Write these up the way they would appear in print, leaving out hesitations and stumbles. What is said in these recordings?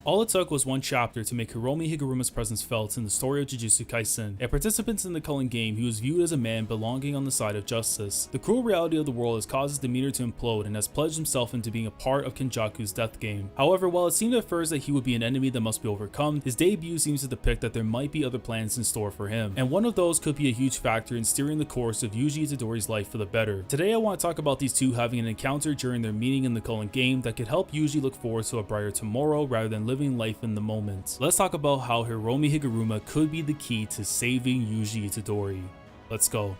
All it took was one chapter to make Hiromi Higuruma's presence felt in the story of Jujutsu Kaisen. A participant in the Culling Game, he was viewed as a man belonging on the side of justice. The cruel reality of the world has caused his demeanor to implode and has pledged himself into being a part of Kenjaku's death game. However, while it seemed at first that he would be an enemy that must be overcome, his debut seems to depict that there might be other plans in store for him, and one of those could be a huge factor in steering the course of Yuji Itadori's life for the better. Today I want to talk about these two having an encounter during their meeting in the Culling Game that could help Yuji look forward to a brighter tomorrow rather than living life in the moment. Let's talk about how Hiromi Higuruma could be the key to saving Yuji Itadori. Let's go.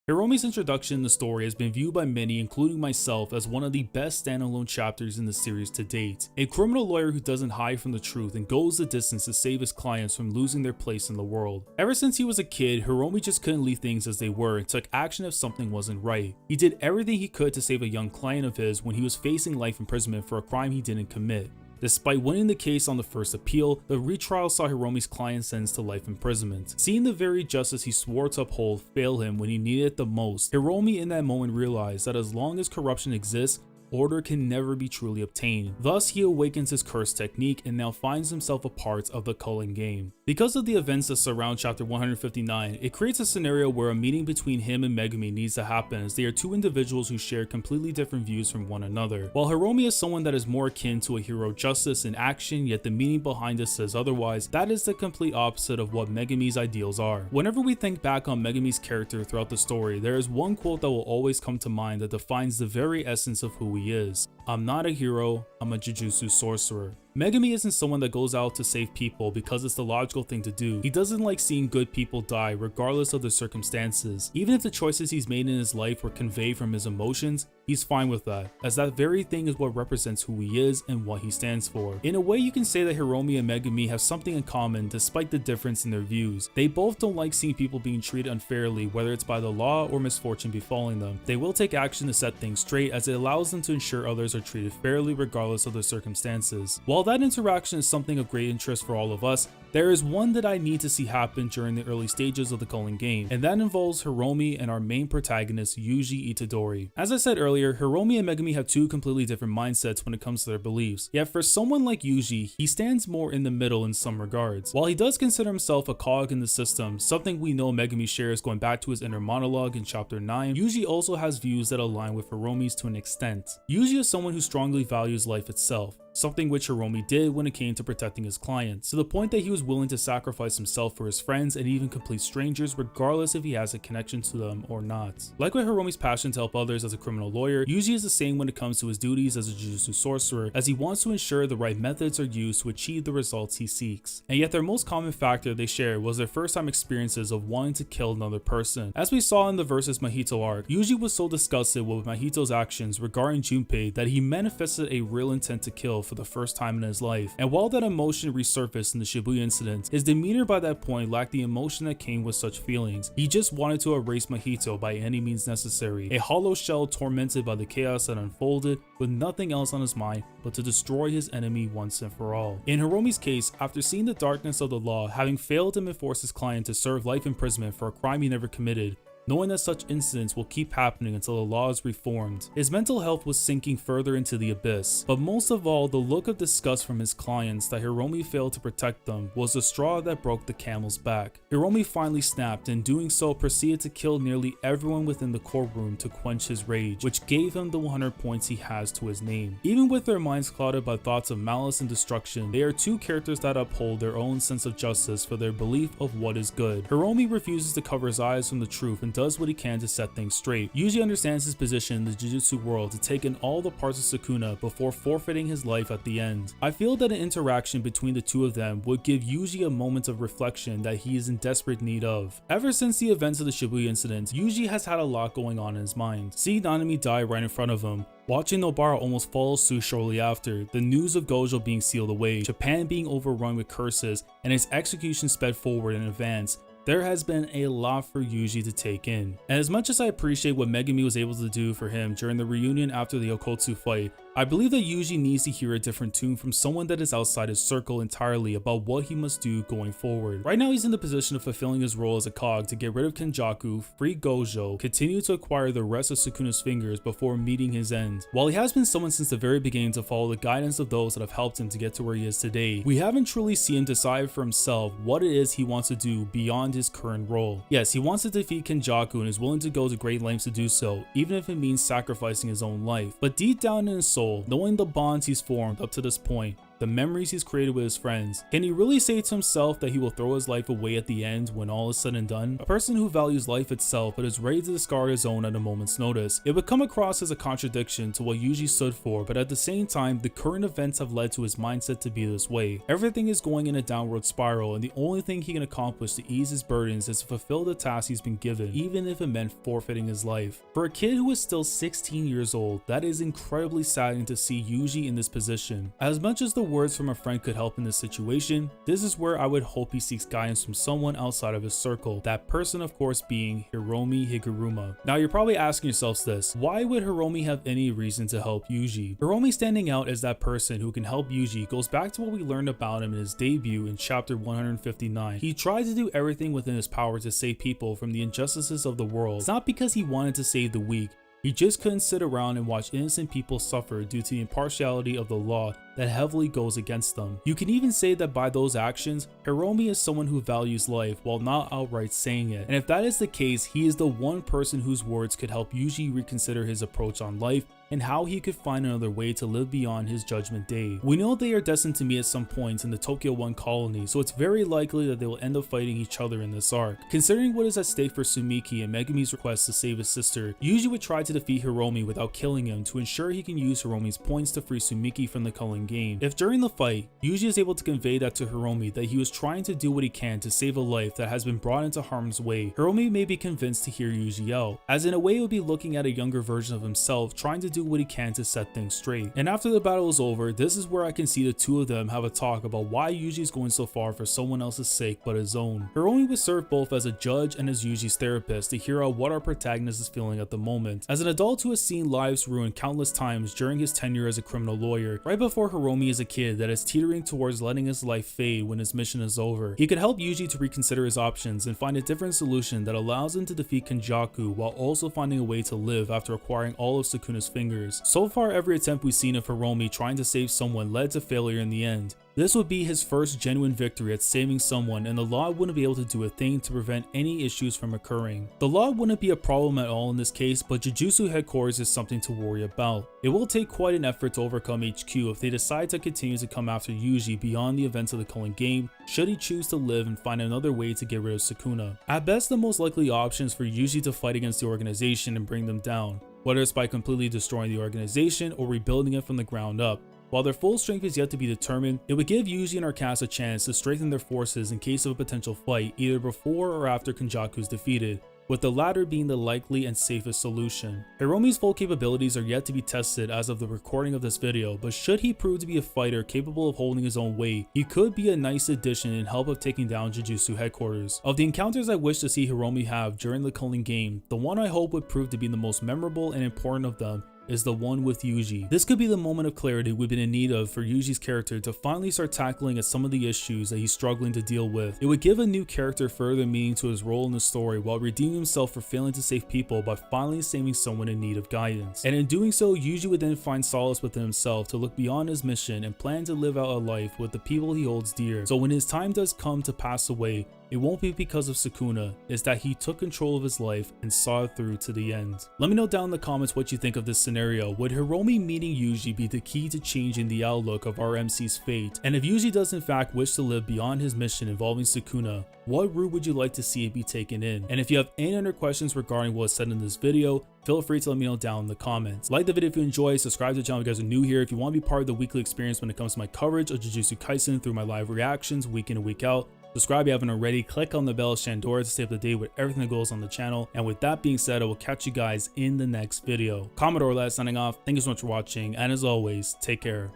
Hiromi's introduction in the story has been viewed by many, including myself, as one of the best standalone chapters in the series to date. A criminal lawyer who doesn't hide from the truth and goes the distance to save his clients from losing their place in the world. Ever since he was a kid, Hiromi just couldn't leave things as they were and took action if something wasn't right. He did everything he could to save a young client of his when he was facing life imprisonment for a crime he didn't commit. Despite winning the case on the first appeal, the retrial saw Hiromi's client sentenced to life imprisonment. Seeing the very justice he swore to uphold fail him when he needed it the most, Hiromi in that moment realized that as long as corruption exists, order can never be truly obtained. Thus, he awakens his curse technique and now finds himself a part of the Culling Game. Because of the events that surround chapter 159, it creates a scenario where a meeting between him and Megumi needs to happen, as they are two individuals who share completely different views from one another. While Hiromi is someone that is more akin to a hero justice in action, yet the meaning behind it says otherwise, that is the complete opposite of what Megumi's ideals are. Whenever we think back on Megumi's character throughout the story, there is one quote that will always come to mind that defines the very essence of who he is. "I'm not a hero, I'm a Jujutsu sorcerer." Megumi isn't someone that goes out to save people because it's the logical thing to do. He doesn't like seeing good people die regardless of the circumstances. Even if the choices he's made in his life were conveyed from his emotions, he's fine with that, as that very thing is what represents who he is and what he stands for. In a way, you can say that Hiromi and Megumi have something in common despite the difference in their views. They both don't like seeing people being treated unfairly, whether it's by the law or misfortune befalling them. They will take action to set things straight, as it allows them to ensure others are treated fairly regardless of their circumstances. While that interaction is something of great interest for all of us, there is one that I need to see happen during the early stages of the Culling Game, and that involves Hiromi and our main protagonist, Yuji Itadori. As I said earlier, Hiromi and Megumi have two completely different mindsets when it comes to their beliefs, yet for someone like Yuji, he stands more in the middle in some regards. While he does consider himself a cog in the system, something we know Megumi shares going back to his inner monologue in chapter 9, Yuji also has views that align with Hiromi's to an extent. Yuji is someone who strongly values life itself, something which Hiromi did when it came to protecting his clients, to the point that he was willing to sacrifice himself for his friends and even complete strangers regardless if he has a connection to them or not. Like with Hiromi's passion to help others as a criminal lawyer, Yuji is the same when it comes to his duties as a Jujutsu sorcerer, as he wants to ensure the right methods are used to achieve the results he seeks. And yet their most common factor they shared was their first time experiences of wanting to kill another person. As we saw in the versus Mahito arc, Yuji was so disgusted with Mahito's actions regarding Junpei that he manifested a real intent to kill for the first time in his life. And while that emotion resurfaced in the Shibuya incident, his demeanor by that point lacked the emotion that came with such feelings. He just wanted to erase Mahito by any means necessary, a hollow shell tormented by the chaos that unfolded, with nothing else on his mind but to destroy his enemy once and for all. In Hiromi's case, after seeing the darkness of the law, having failed to enforce his client to serve life imprisonment for a crime he never committed, knowing that such incidents will keep happening until the law is reformed, his mental health was sinking further into the abyss. But most of all, the look of disgust from his clients that Hiromi failed to protect them was the straw that broke the camel's back. Hiromi finally snapped, and doing so proceeded to kill nearly everyone within the courtroom to quench his rage, which gave him the 100 points he has to his name. Even with their minds clouded by thoughts of malice and destruction, they are two characters that uphold their own sense of justice for their belief of what is good. Hiromi refuses to cover his eyes from the truth and does what he can to set things straight. Yuji understands his position in the Jujutsu world to take in all the parts of Sukuna before forfeiting his life at the end. I feel that an interaction between the two of them would give Yuji a moment of reflection that he is in desperate need of. Ever since the events of the Shibuya incident, Yuji has had a lot going on in his mind. Seeing Nanami die right in front of him, watching Nobara almost follow suit shortly after, the news of Gojo being sealed away, Japan being overrun with curses, and his execution sped forward in advance, there has been a lot for Yuji to take in. And as much as I appreciate what Megumi was able to do for him during the reunion after the Okotsu fight, I believe that Yuji needs to hear a different tune from someone that is outside his circle entirely about what he must do going forward. Right now he's in the position of fulfilling his role as a cog to get rid of Kenjaku, free Gojo, continue to acquire the rest of Sukuna's fingers before meeting his end. While he has been someone since the very beginning to follow the guidance of those that have helped him to get to where he is today, we haven't truly seen him decide for himself what it is he wants to do beyond his current role. Yes, he wants to defeat Kenjaku and is willing to go to great lengths to do so, even if it means sacrificing his own life. But deep down in his soul, knowing the bonds he's formed up to this point, the memories he's created with his friends, can he really say to himself that he will throw his life away at the end when all is said and done? A person who values life itself but is ready to discard his own at a moment's notice. It would come across as a contradiction to what Yuji stood for, but at the same time, the current events have led to his mindset to be this way. Everything is going in a downward spiral, and the only thing he can accomplish to ease his burdens is to fulfill the task he's been given, even if it meant forfeiting his life. For a kid who is still 16 years old, that is incredibly saddening to see Yuji in this position. As much as the words from a friend could help in this situation, this is where I would hope he seeks guidance from someone outside of his circle, that person of course being Hiromi Higuruma. Now you're probably asking yourselves this: why would Hiromi have any reason to help Yuji? Hiromi standing out as that person who can help Yuji goes back to what we learned about him in his debut in chapter 159. He tried to do everything within his power to save people from the injustices of the world. It's not because he wanted to save the weak, he just couldn't sit around and watch innocent people suffer due to the impartiality of the law that heavily goes against them. You can even say that by those actions, Hiromi is someone who values life while not outright saying it. And if that is the case, he is the one person whose words could help Yuji reconsider his approach on life and how he could find another way to live beyond his judgment day. We know they are destined to meet at some point in the Tokyo 1 colony, so it's very likely that they will end up fighting each other in this arc. Considering what is at stake for Sumiki and Megumi's request to save his sister, Yuji would try to defeat Hiromi without killing him to ensure he can use Hiromi's points to free Sumiki from the Culling Game. If during the fight, Yuji is able to convey that to Hiromi that he was trying to do what he can to save a life that has been brought into harm's way, Hiromi may be convinced to hear Yuji out, as in a way it would be looking at a younger version of himself trying to do what he can to set things straight. And after the battle is over, this is where I can see the two of them have a talk about why Yuji is going so far for someone else's sake but his own. Hiromi would serve both as a judge and as Yuji's therapist to hear out what our protagonist is feeling at the moment. As an adult who has seen lives ruined countless times during his tenure as a criminal lawyer, right before Hiromi is a kid that is teetering towards letting his life fade when his mission is over, he could help Yuji to reconsider his options and find a different solution that allows him to defeat Kenjaku while also finding a way to live after acquiring all of Sukuna's fingers. So far, every attempt we've seen of Hiromi trying to save someone led to failure in the end. This would be his first genuine victory at saving someone, and the law wouldn't be able to do a thing to prevent any issues from occurring. The law wouldn't be a problem at all in this case, but Jujutsu headquarters is something to worry about. It will take quite an effort to overcome HQ if they decide to continue to come after Yuji beyond the events of the Culling Game, should he choose to live and find another way to get rid of Sukuna. At best, the most likely option is for Yuji to fight against the organization and bring them down, whether it's by completely destroying the organization or rebuilding it from the ground up. While their full strength is yet to be determined, it would give Yuji and Arcas a chance to strengthen their forces in case of a potential fight either before or after Kenjaku is defeated, with the latter being the likely and safest solution. Hiromi's full capabilities are yet to be tested as of the recording of this video, but should he prove to be a fighter capable of holding his own weight, he could be a nice addition in help of taking down Jujutsu headquarters. Of the encounters I wish to see Hiromi have during the Culling Game, the one I hope would prove to be the most memorable and important of them is the one with Yuji. This could be the moment of clarity we've been in need of for Yuji's character to finally start tackling at some of the issues that he's struggling to deal with. It would give a new character further meaning to his role in the story while redeeming himself for failing to save people by finally saving someone in need of guidance. And in doing so, Yuji would then find solace within himself to look beyond his mission and plan to live out a life with the people he holds dear. So when his time does come to pass away, it won't be because of Sukuna, it's that he took control of his life and saw it through to the end. Let me know down in the comments what you think of this scenario. Would Hiromi meeting Yuji be the key to changing the outlook of our MC's fate? And if Yuji does in fact wish to live beyond his mission involving Sukuna, what route would you like to see it be taken in? And if you have any other questions regarding what was said in this video, feel free to let me know down in the comments. Like the video if you enjoy, subscribe to the channel if you guys are new here. If you want to be part of the weekly experience when it comes to my coverage of Jujutsu Kaisen through my live reactions week in and week out, subscribe if you haven't already, click on the bell Shandora to stay up to date with everything that goes on the channel. And with that being said, I will catch you guys in the next video. Commodore Lad signing off. Thank you so much for watching, and as always, take care.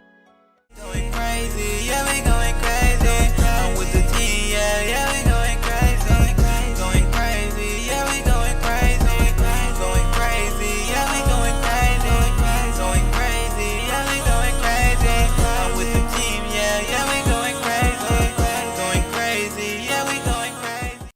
Going crazy, yeah.